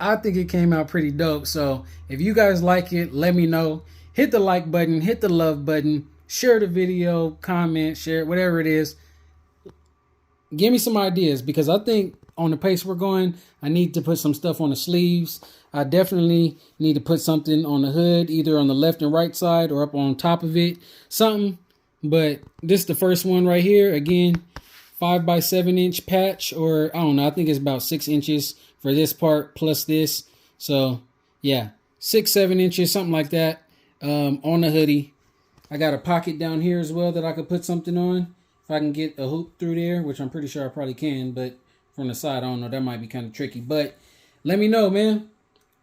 I think it came out pretty dope. So if you guys like it, let me know. Hit the like button, hit the love button, share the video, comment, share it, whatever it is. Give me some ideas, because I think on the pace we're going, I need to put some stuff on the sleeves. I definitely need to put something on the hood, either on the left and right side or up on top of it, something. But this is the first one right here. Again, 5x7 inch patch, or I don't know, I think it's about 6 inches for this part plus this. So yeah, 6-7 inches, something like that, on the hoodie. I got a pocket down here as well that I could put something on. If I can get a hoop through there, which I'm pretty sure I probably can, but from the side, I don't know, that might be kind of tricky. But let me know, man.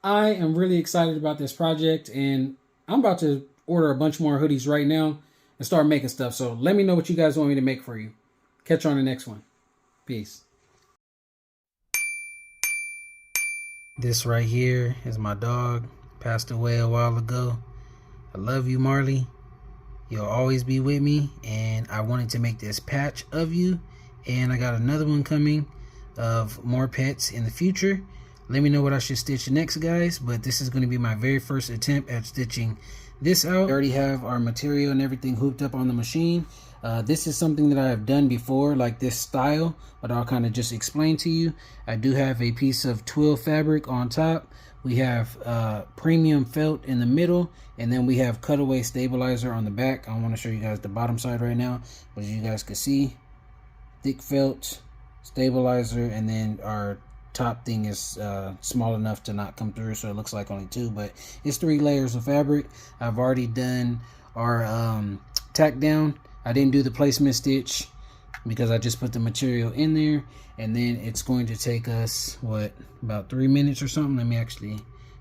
I am really excited about this project, and I'm about to order a bunch more hoodies right now and start making stuff. So let me know what you guys want me to make for you. Catch you on the next one. Peace. This right here is my dog. Passed away a while ago. I love you, Marley. You'll always be with me, and I wanted to make this patch of you, and I got another one coming of more pets in the future. Let me know what I should stitch next, guys, but this is going to be my very first attempt at stitching this out. We already have our material and everything hooped up on the machine. This is something that I have done before, like this style, but I'll kind of just explain to you. I do have a piece of twill fabric on top. We have premium felt in the middle, and then we have cutaway stabilizer on the back. I want to show you guys the bottom side right now, but as you guys can see, thick felt stabilizer, and then our top thing is small enough to not come through, so it looks like only 2, but it's 3 layers of fabric. I've already done our tack down. I didn't do the placement stitch because I just put the material in there, and then it's going to take us, what, about 3 minutes or something. Let me actually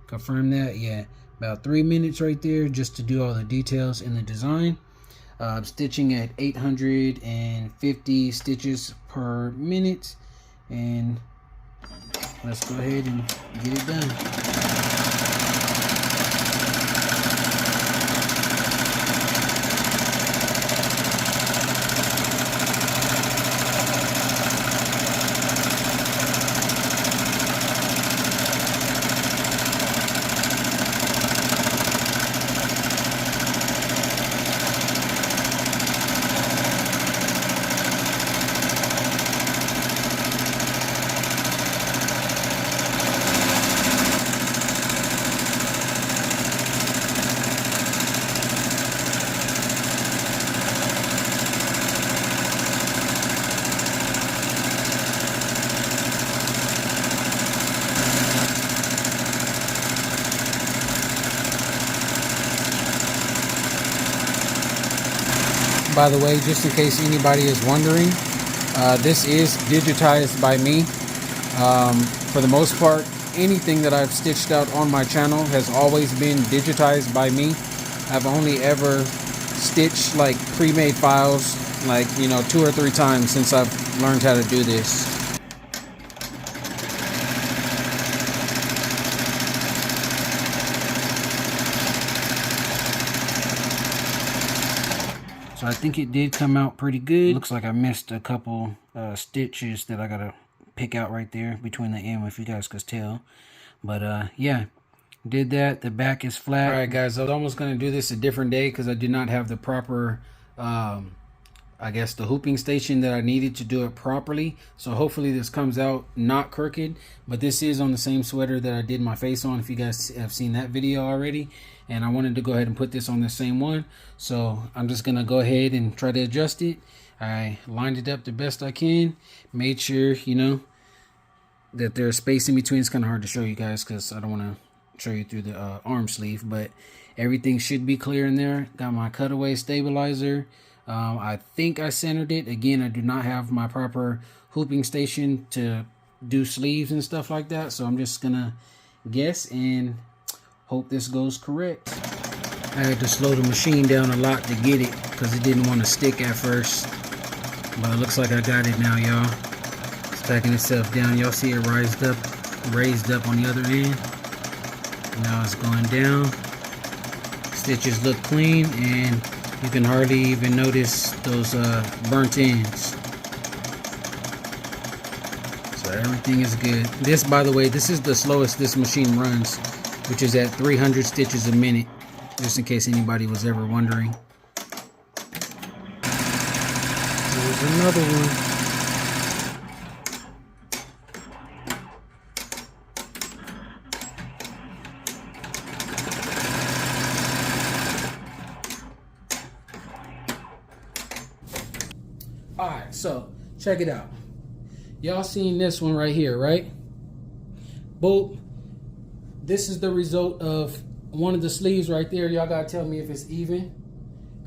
confirm that. Yeah, about 3 minutes right there just to do all the details in the design. I'm stitching at 850 stitches per minute, and let's go ahead and get it done. By the way, just in case anybody is wondering, this is digitized by me. For the most part, anything that I've stitched out on my channel has always been digitized by me. I've only ever stitched like pre-made files, like, you know, 2 or 3 times since I've learned how to do this. So I think it did come out pretty good. Looks like I missed a couple stitches that I gotta pick out right there between the end, if you guys could tell. But yeah, did that. The back is flat. All right, guys, I was almost gonna do this a different day because I did not have the proper I guess the hooping station that I needed to do it properly. So hopefully this comes out not crooked, but this is on the same sweater that I did my face on, if you guys have seen that video already. And I wanted to go ahead and put this on the same one, so I'm just gonna go ahead and try to adjust it. I lined it up the best I can, made sure, you know, that there's space in between. It's kind of hard to show you guys because I don't want to show you through the arm sleeve, but everything should be clear in there. Got my cutaway stabilizer. I think I centered it. Again, I do not have my proper hooping station to do sleeves and stuff like that, so I'm just gonna guess and hope this goes correct. I had to slow the machine down a lot to get it because it didn't want to stick at first, but it looks like I got it now, y'all. Stacking itself down. Y'all see it raised up on the other end. Now it's going down. Stitches look clean, and you can hardly even notice those burnt ends. So everything is good. This, by the way, this is the slowest this machine runs, which is at 300 stitches a minute, just in case anybody was ever wondering. There's another one. Alright, so check it out. Y'all seen this one right here, right? Boop. This is the result of one of the sleeves right there. Y'all gotta tell me if it's even.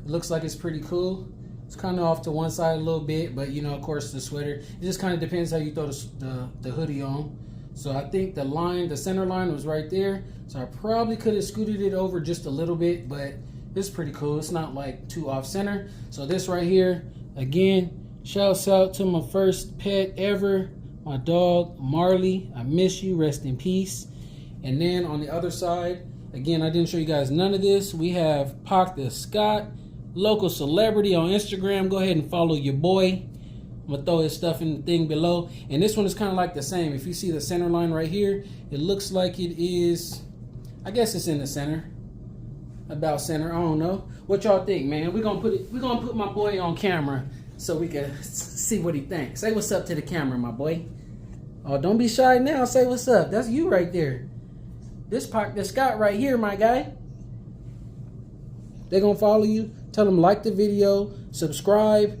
It looks like it's pretty cool. It's kind of off to one side a little bit, but you know, of course, the sweater. It just kind of depends how you throw the hoodie on. So I think the center line was right there. So I probably could have scooted it over just a little bit, but it's pretty cool. It's not like too off center. So this right here, again, shouts out to my first pet ever, my dog Marley. I miss you, rest in peace. And then on the other side, again, I didn't show you guys none of this. We have Pac the Scott, local celebrity on Instagram. Go ahead and follow your boy. I'm gonna throw his stuff in the thing below. And this one is kind of like the same. If you see the center line right here, it looks like it is, I guess it's in the center. About center, I don't know. What y'all think, man? We're gonna put my boy on camera so we can see what he thinks. Say what's up to the camera, my boy. Oh, don't be shy now. Say what's up. That's you right there. This Pac the Scott right here, my guy. They're gonna follow you. Tell them like the video, subscribe,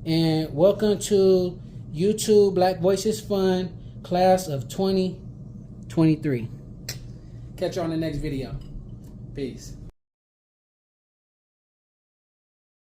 and welcome to YouTube Black Voices Fun class of 2023. Catch you on the next video. Peace.